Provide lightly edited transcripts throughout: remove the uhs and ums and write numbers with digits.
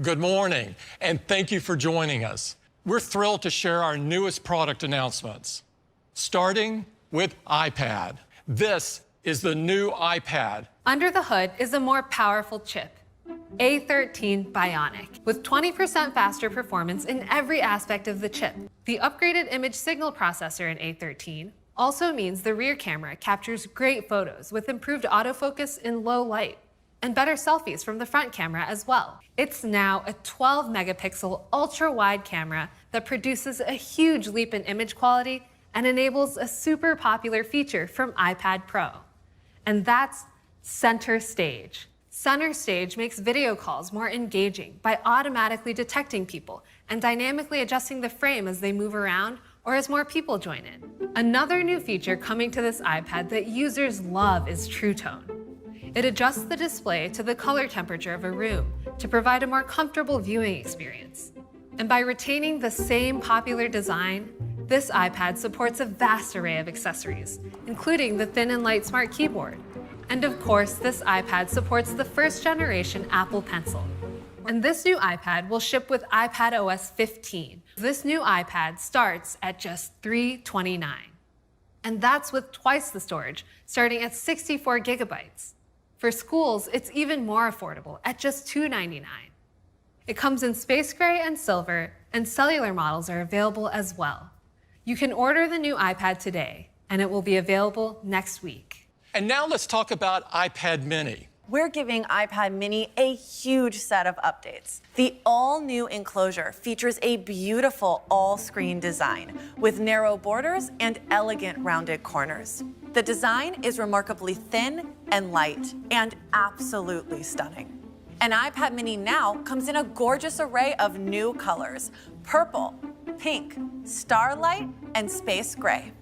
Good morning, and thank you for joining us. We're thrilled to share our newest product announcements, starting with iPad. This is the new iPad. Under the hood is a more powerful chip, A13 Bionic, with 20% faster performance in every aspect of the chip. The upgraded image signal processor in A13 also means the rear camera captures great photos with improved autofocus in low light, and better selfies from the front camera as well. It's now a 12-megapixel ultra-wide camera that produces a huge leap in image quality and enables a super popular feature from iPad Pro. And that's Center Stage. Center Stage makes video calls more engaging by automatically detecting people and dynamically adjusting the frame as they move around or as more people join in. Another new feature coming to this iPad that users love is True Tone. It adjusts the display to the color temperature of a room to provide a more comfortable viewing experience. And by retaining the same popular design, this iPad supports a vast array of accessories, including the thin and light Smart Keyboard. And of course, this iPad supports the first generation Apple Pencil. And this new iPad will ship with iPadOS 15. This new iPad starts at just $329. And that's with twice the storage, starting at 64 gigabytes. For schools, it's even more affordable at just $299. It comes in space gray and silver, and cellular models are available as well. You can order the new iPad today, and it will be available next week. And now let's talk about iPad mini. We're giving iPad mini a huge set of updates. The all-new enclosure features a beautiful all-screen design with narrow borders and elegant rounded corners. The design is remarkably thin and light and absolutely stunning. An iPad mini now comes in a gorgeous array of new colors: purple, pink, starlight, and space gray.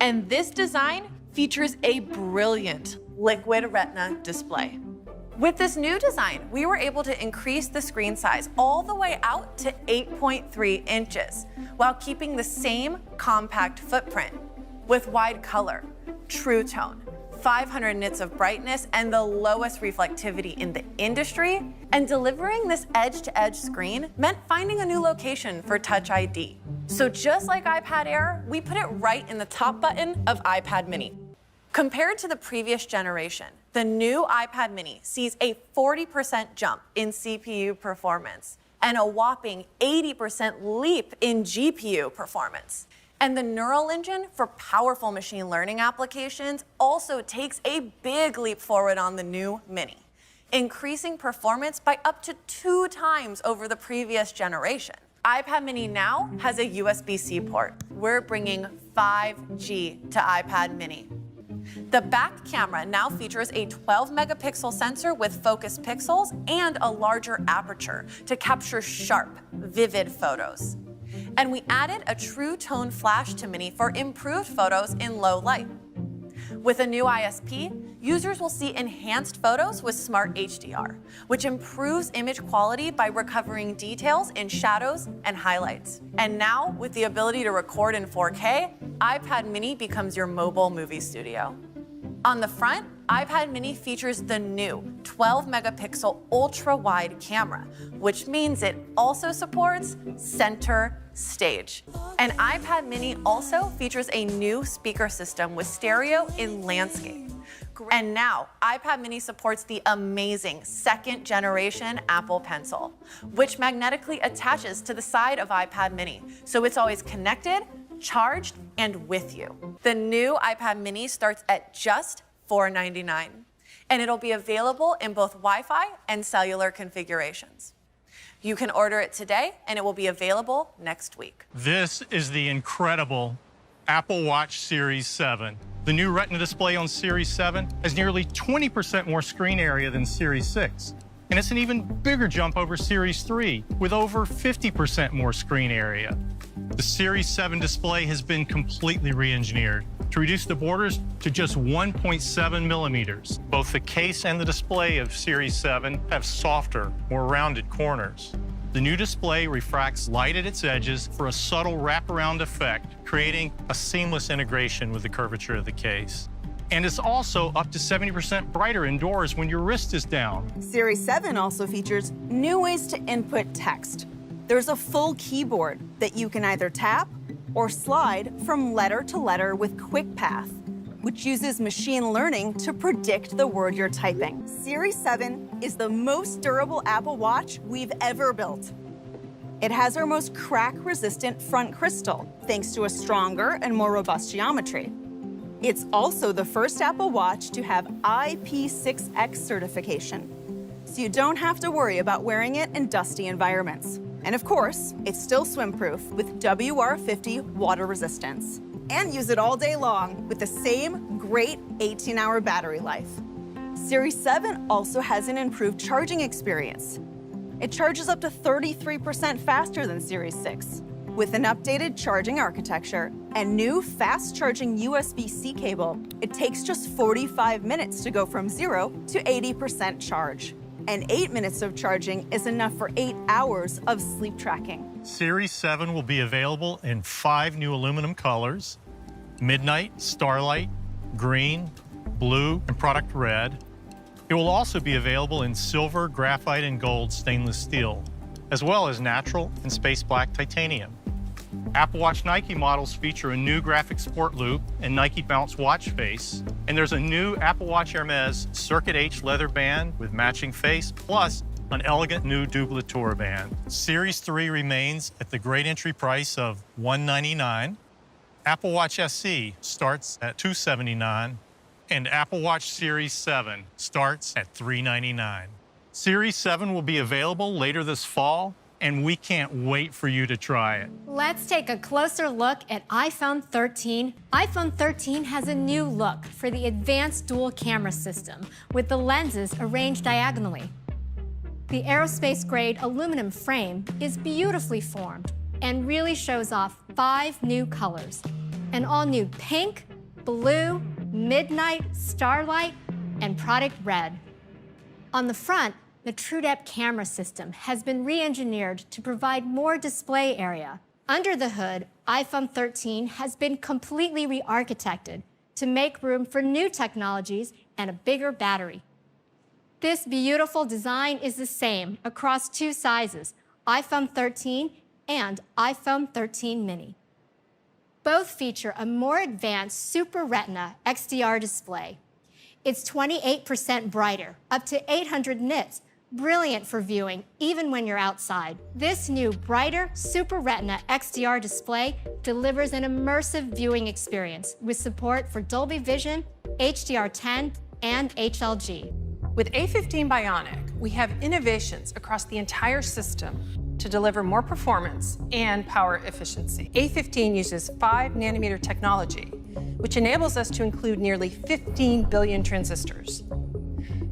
And this design features a brilliant liquid retina display. With this new design, we were able to increase the screen size all the way out to 8.3 inches while keeping the same compact footprint with wide color, True Tone, 500 nits of brightness, and the lowest reflectivity in the industry. And delivering this edge-to-edge screen meant finding a new location for Touch ID. So just like iPad Air, we put it right in the top button of iPad mini. Compared to the previous generation, the new iPad mini sees a 40% jump in CPU performance and a whopping 80% leap in GPU performance. And the Neural Engine for powerful machine learning applications also takes a big leap forward on the new mini, increasing performance by up to 2 times over the previous generation. iPad mini now has a USB-C port. We're bringing 5G to iPad mini. The back camera now features a 12-megapixel sensor with focus pixels and a larger aperture to capture sharp, vivid photos. And we added a True Tone flash to Mini for improved photos in low light. With a new ISP, users will see enhanced photos with Smart HDR, which improves image quality by recovering details in shadows and highlights. And now, with the ability to record in 4K, iPad mini becomes your mobile movie studio. On the front, iPad mini features the new 12-megapixel ultra-wide camera, which means it also supports Center Stage. And iPad mini also features a new speaker system with stereo in landscape. And now, iPad mini supports the amazing second-generation Apple Pencil, which magnetically attaches to the side of iPad mini, so it's always connected, charged, and with you. The new iPad mini starts at just $499, and it'll be available in both Wi-Fi and cellular configurations. You can order it today, and it will be available next week. This is the incredible Apple Watch Series 7. The new Retina display on Series 7 has nearly 20% more screen area than Series 6. And it's an even bigger jump over Series 3, with over 50% more screen area. The Series 7 display has been completely re-engineered to reduce the borders to just 1.7 millimeters. Both the case and the display of Series 7 have softer, more rounded corners. The new display refracts light at its edges for a subtle wraparound effect, creating a seamless integration with the curvature of the case. And it's also up to 70% brighter indoors when your wrist is down. Series 7 also features new ways to input text. There's a full keyboard that you can either tap or slide from letter to letter with QuickPath, which uses machine learning to predict the word you're typing. Series 7 is the most durable Apple Watch we've ever built. It has our most crack-resistant front crystal, thanks to a stronger and more robust geometry. It's also the first Apple Watch to have IP6X certification, so you don't have to worry about wearing it in dusty environments. And of course, it's still swim-proof with WR50 water resistance. And use it all day long with the same great 18-hour battery life. Series 7 also has an improved charging experience. It charges up to 33% faster than Series 6, with an updated charging architecture and new fast-charging USB-C cable. It takes just 45 minutes to go from 0 to 80% charge. And 8 minutes of charging is enough for 8 hours of sleep tracking. Series 7 will be available in 5 new aluminum colors: Midnight, Starlight, Green, Blue, and Product Red. It will also be available in silver, graphite, and gold stainless steel, as well as natural and space black titanium. Apple Watch Nike models feature a new graphic sport loop and Nike Bounce watch face. And there's a new Apple Watch Hermes Circuit H leather band with matching face, plus an elegant new Double Tour band. Series 3 remains at the great entry price of $199. Apple Watch SE starts at $279. And Apple Watch Series 7 starts at $399. Series 7 will be available later this fall, and we can't wait for you to try it. Let's take a closer look at iPhone 13. iPhone 13 has a new look for the advanced dual camera system with the lenses arranged diagonally. The aerospace-grade aluminum frame is beautifully formed and really shows off 5 new colors: an all-new pink, blue, midnight, starlight, and product red. On the front, the TrueDepth camera system has been re-engineered to provide more display area. Under the hood, iPhone 13 has been completely re-architected to make room for new technologies and a bigger battery. This beautiful design is the same across 2 sizes, iPhone 13 and iPhone 13 mini. Both feature a more advanced Super Retina XDR display. It's 28% brighter, up to 800 nits, brilliant for viewing even when you're outside. This new brighter Super Retina XDR display delivers an immersive viewing experience with support for Dolby Vision, HDR10, and HLG. With A15 Bionic, we have innovations across the entire system to deliver more performance and power efficiency. A15 uses 5nm technology, which enables us to include nearly 15 billion transistors.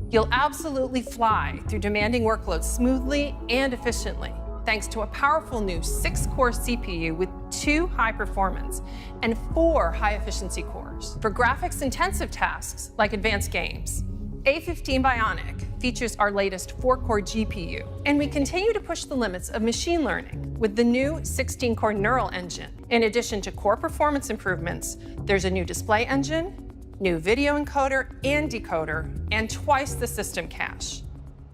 You'll absolutely fly through demanding workloads smoothly and efficiently, thanks to a powerful new 6-core CPU with 2 high-performance and 4 high-efficiency cores. For graphics-intensive tasks like advanced games, A15 Bionic features our latest 4-core GPU, and we continue to push the limits of machine learning with the new 16-core neural engine. In addition to core performance improvements, there's a new display engine, new video encoder and decoder, and twice the system cache.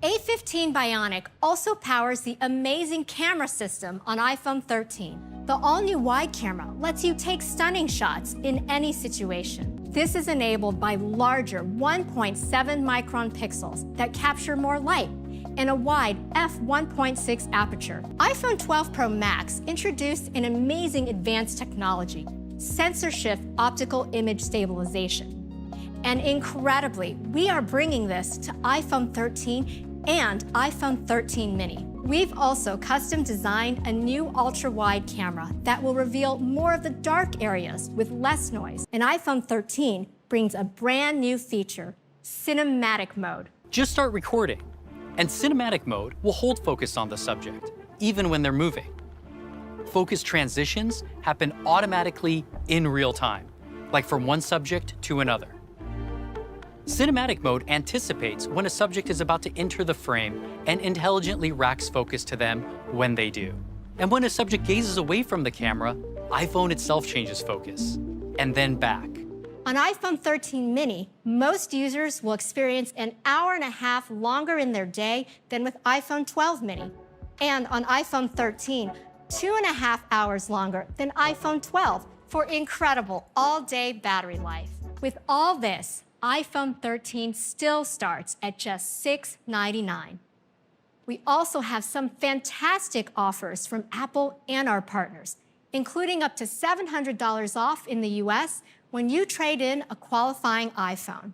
A15 Bionic also powers the amazing camera system on iPhone 13. The all-new wide camera lets you take stunning shots in any situation. This is enabled by larger 1.7 micron pixels that capture more light and a wide f1.6 aperture. iPhone 12 Pro Max introduced an amazing advanced technology, sensor shift optical image stabilization. And incredibly, we are bringing this to iPhone 13 and iPhone 13 mini. We've also custom designed a new ultra-wide camera that will reveal more of the dark areas with less noise. And iPhone 13 brings a brand new feature, Cinematic Mode. Just start recording, and Cinematic Mode will hold focus on the subject, even when they're moving. Focus transitions happen automatically in real time, like from one subject to another. Cinematic Mode anticipates when a subject is about to enter the frame and intelligently racks focus to them when they do. And when a subject gazes away from the camera, iPhone itself changes focus, and then back. On iPhone 13 mini, most users will experience an hour-and-a-half longer in their day than with iPhone 12 mini. And on iPhone 13, 2.5 hours longer than iPhone 12 for incredible all-day battery life. With all this, iPhone 13 still starts at just $699. We also have some fantastic offers from Apple and our partners, including up to $700 off in the US when you trade in a qualifying iPhone.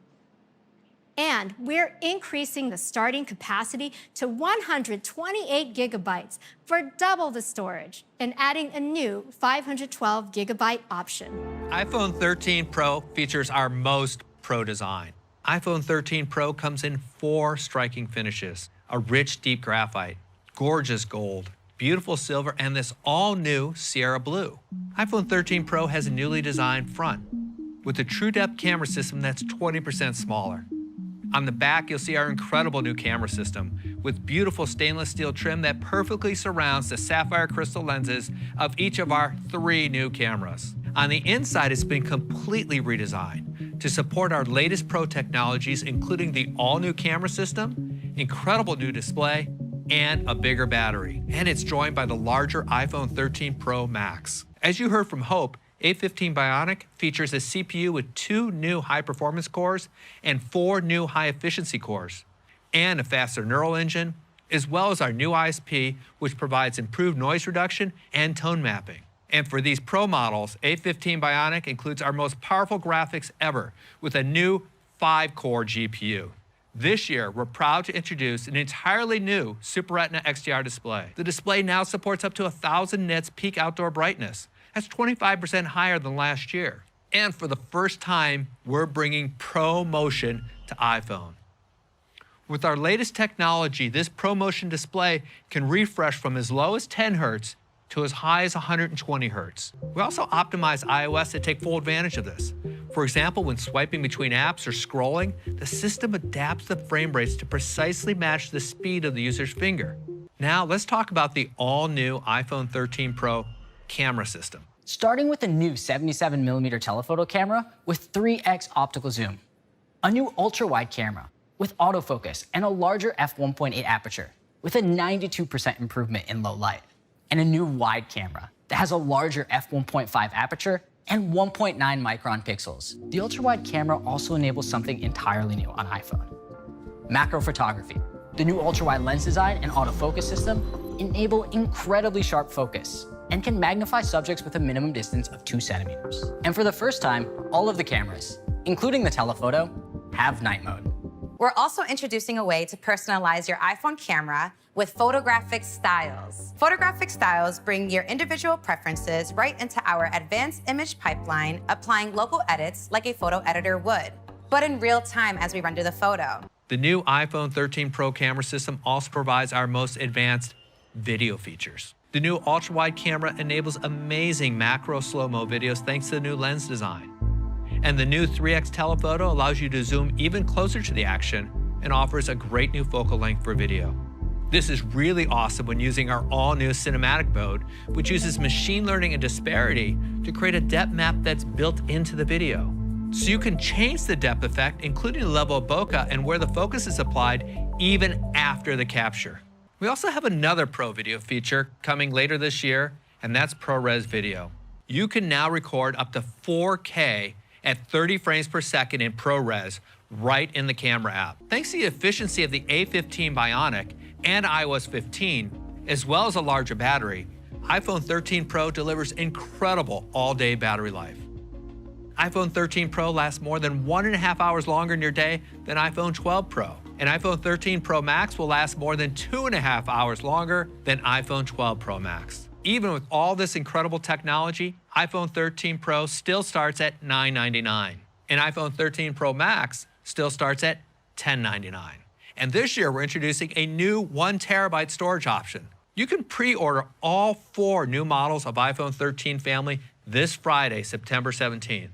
And we're increasing the starting capacity to 128 gigabytes for double the storage and adding a new 512 gigabyte option. iPhone 13 Pro features our most pro design. iPhone 13 Pro comes in 4 striking finishes: a rich, deep graphite, gorgeous gold, beautiful silver, and this all-new Sierra Blue. iPhone 13 Pro has a newly designed front with a true depth camera system that's 20% smaller. On the back, you'll see our incredible new camera system with beautiful stainless steel trim that perfectly surrounds the sapphire crystal lenses of each of our 3 new cameras. On the inside, it's been completely redesigned to support our latest pro technologies, including the all-new camera system, incredible new display, and a bigger battery. And it's joined by the larger iPhone 13 Pro Max. As you heard from Hope, A15 Bionic features a CPU with 2 new high-performance cores and 4 new high-efficiency cores, and a faster neural engine, as well as our new ISP, which provides improved noise reduction and tone mapping. And for these Pro models, A15 Bionic includes our most powerful graphics ever with a new 5-core GPU. This year, we're proud to introduce an entirely new Super Retina XDR display. The display now supports up to 1,000 nits peak outdoor brightness. That's 25% higher than last year. And for the first time, we're bringing ProMotion to iPhone. With our latest technology, this ProMotion display can refresh from as low as 10 Hz to as high as 120 Hz. We also optimize iOS to take full advantage of this. For example, when swiping between apps or scrolling, the system adapts the frame rates to precisely match the speed of the user's finger. Now, let's talk about the all-new iPhone 13 Pro camera system. Starting with a new 77mm telephoto camera with 3x optical zoom, a new ultra-wide camera with autofocus and a larger f1.8 aperture with a 92% improvement in low light, and a new wide camera that has a larger f1.5 aperture and 1.9 micron pixels. The ultra-wide camera also enables something entirely new on iPhone: macro photography. The new ultra-wide lens design and autofocus system enable incredibly sharp focus and can magnify subjects with a minimum distance of 2 centimeters. And for the first time, all of the cameras, including the telephoto, have night mode. We're also introducing a way to personalize your iPhone camera with photographic styles. Photographic styles bring your individual preferences right into our advanced image pipeline, applying local edits like a photo editor would, but in real time as we render the photo. The new iPhone 13 Pro camera system also provides our most advanced video features. The new ultra-wide camera enables amazing macro slow-mo videos thanks to the new lens design. And the new 3x telephoto allows you to zoom even closer to the action and offers a great new focal length for video. This is really awesome when using our all-new cinematic mode, which uses machine learning and disparity to create a depth map that's built into the video. So you can change the depth effect, including the level of bokeh and where the focus is applied, even after the capture. We also have another Pro video feature coming later this year, and that's ProRes Video. You can now record up to 4K at 30 frames per second in ProRes right in the camera app. Thanks to the efficiency of the A15 Bionic and iOS 15, as well as a larger battery, iPhone 13 Pro delivers incredible all-day battery life. iPhone 13 Pro lasts more than 1.5 hours longer in your day than iPhone 12 Pro. And iPhone 13 Pro Max will last more than 2.5 hours longer than iPhone 12 Pro Max. Even with all this incredible technology, iPhone 13 Pro still starts at $999. And iPhone 13 Pro Max still starts at $1099. And this year, we're introducing a new 1 terabyte storage option. You can pre-order all 4 new models of iPhone 13 family this Friday, September 17th.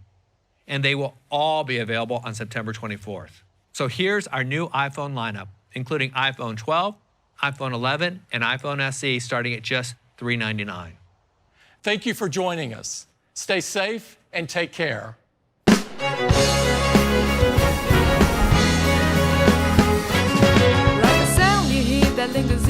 And they will all be available on September 24th. So here's our new iPhone lineup, including iPhone 12, iPhone 11, and iPhone SE starting at just $399. Thank you for joining us. Stay safe and take care. everything designed.